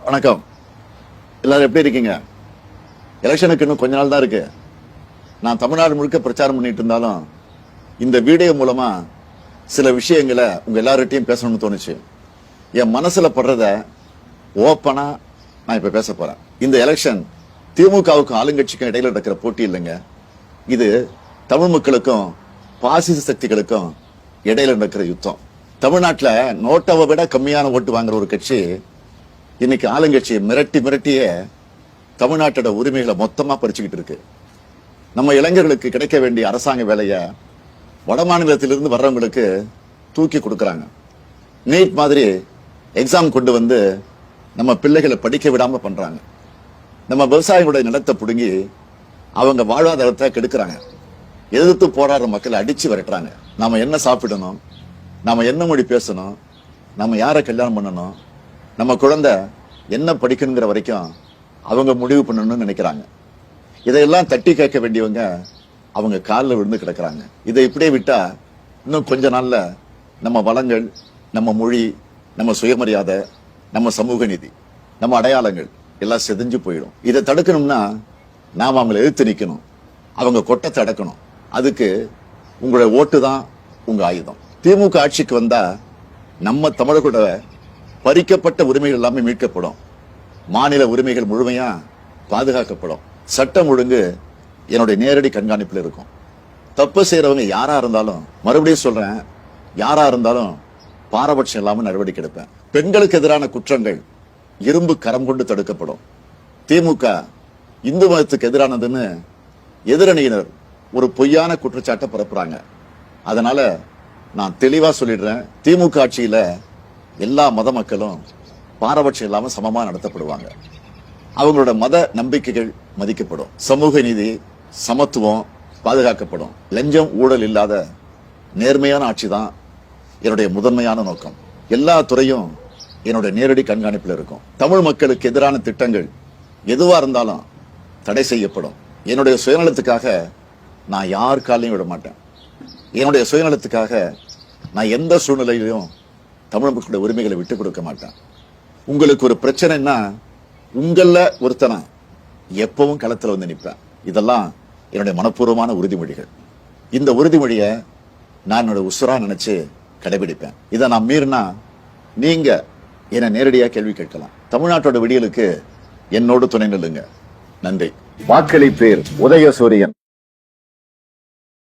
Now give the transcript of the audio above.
வணக்கம். எல்லாரும் எப்படி இருக்கீங்க? எலெக்ஷனுக்கு இன்னும் கொஞ்ச நாள் தான் இருக்கு. நான் தமிழ்நாடு முழுக்க பிரச்சாரம் பண்ணிட்டு இருந்தாலும் இந்த வீடியோ மூலமா சில விஷயங்களை உங்க எல்லார்கிட்டையும் பேசணும்னு தோணுச்சு. என் மனசுல படுறத ஓப்பனா நான் இப்ப பேச போறேன். இந்த எலெக்ஷன் திமுகவுக்கும் ஆளுங்கட்சிக்கும் இடையில நடக்கிற போட்டி இல்லைங்க. இது தமிழ் மக்களுக்கும் பாசிச சக்திகளுக்கும் இடையில நடக்கிற யுத்தம். தமிழ்நாட்டில் நோட்டாவை விட கம்மியான ஓட்டு வாங்குற ஒரு கட்சி இன்னைக்கு ஆளுங்கட்சியை மிரட்டியே தமிழ்நாட்டோட உரிமைகளை மொத்தமா பறிச்சுக்கிட்டு இருக்கு. நம்ம இளைஞர்களுக்கு கிடைக்க வேண்டிய அரசாங்க வேலையை வட மாநிலத்திலிருந்து வர்றவங்களுக்கு தூக்கி கொடுக்கறாங்க. நீட் மாதிரி எக்ஸாம் கொண்டு வந்து நம்ம பிள்ளைகளை படிக்க விடாம பண்றாங்க. நம்ம விவசாயிகளுடைய நிலத்தை புடுங்கி அவங்க வாழ்வாதாரத்தை கெடுக்கிறாங்க. எதிர்த்து போராடுற மக்களை அடிச்சு விரட்டுறாங்க. நாம என்ன சாப்பிடணும், நாம என்ன மொழி பேசணும், நம்ம யாரை கல்யாணம் பண்ணணும், நம்ம குழந்தை என்ன படிக்கணுங்கிற வரைக்கும் அவங்க முடிவு பண்ணணும்னு நினைக்கிறாங்க. இதையெல்லாம் தட்டி கேட்க வேண்டியவங்க அவங்க காலில் விழுந்து கிடக்குறாங்க. இதை இப்படியே விட்டா இன்னும் கொஞ்ச நாள்ல நம்ம வளங்கள், நம்ம மொழி, நம்ம சுயமரியாதை, நம்ம சமூக நீதி, நம்ம அடையாளங்கள் எல்லாம் செதிஞ்சு போயிடும். இதை தடுக்கணும்னா நாம அவங்களை எதிர்த்து நிக்கணும், அவங்க கொட்டத்தை அடக்கணும். அதுக்கு உங்களுடைய ஓட்டு தான் உங்க ஆயுதம். திமுக ஆட்சிக்கு வந்தா நம்ம தமிழர்களோட பறிக்கப்பட்ட உரிமைகள் எல்லாமே மீட்கப்படும். மாநில உரிமைகள் முழுமையா பாதுகாக்கப்படும். சட்டம் ஒழுங்கு என்னுடைய நேரடி கண்காணிப்பில் இருக்கும். தப்பு செய்யறவங்க யாரா இருந்தாலும், மறுபடியும் சொல்றேன், யாரா இருந்தாலும் பாரபட்சம் இல்லாம நடவடிக்கை எடுப்பேன். பெண்களுக்கு எதிரான குற்றங்கள் இரும்பு கரம் கொண்டு தடுக்கப்படும். திமுக இந்து மதத்துக்கு எதிரானதுன்னு எதிரணியினர் ஒரு பொய்யான குற்றச்சாட்டை பரப்புறாங்க. அதனால நான் தெளிவா சொல்லிடுறேன், திமுக ஆட்சியில எல்லா மத மக்களும் பாரபட்சம் இல்லாம சமமா நடத்தப்படுவாங்க. அவங்களோட மத நம்பிக்கைகள் மதிக்கப்படும். சமூக நீதி, சமத்துவம் பாதுகாக்கப்படும். லஞ்சம், ஊழல் இல்லாத நேர்மையான ஆட்சி தான் என்னுடைய முதன்மையான நோக்கம். எல்லா துறையும் என்னுடைய நேரடி கண்காணிப்பில் இருக்கும். தமிழ் மக்களுக்கு எதிரான திட்டங்கள் எதுவா இருந்தாலும் தடை செய்யப்படும். என்னுடைய சுயநலத்துக்காக நான் யார் காலையும் விட மாட்டேன். என்னுடைய சுயநலத்துக்காக நான் எந்த சூழ்நிலையிலும் தமிழ் மக்களுடைய உரிமைகளை விட்டுக் கொடுக்க மாட்டேன். உங்களுக்கு ஒரு பிரச்சனைன்னா உங்கள ஒருத்தனை எப்பவும் களத்துல வந்து நிற்பேன். இதெல்லாம் என்னுடைய மனப்பூர்வமான உறுதிமொழிகள். இந்த உறுதிமொழியை நான் என்னோட உசுரா நினைச்சு கடைபிடிப்பேன். இதை நான் மீறினா நீங்க என்னை நேரடியா கேள்வி கேட்கலாம். தமிழ்நாட்டோட விடியலுக்கு என்னோடு துணை நில்லுங்க. நன்றி. வாக்களிப்பேர் உதயசூரியன்.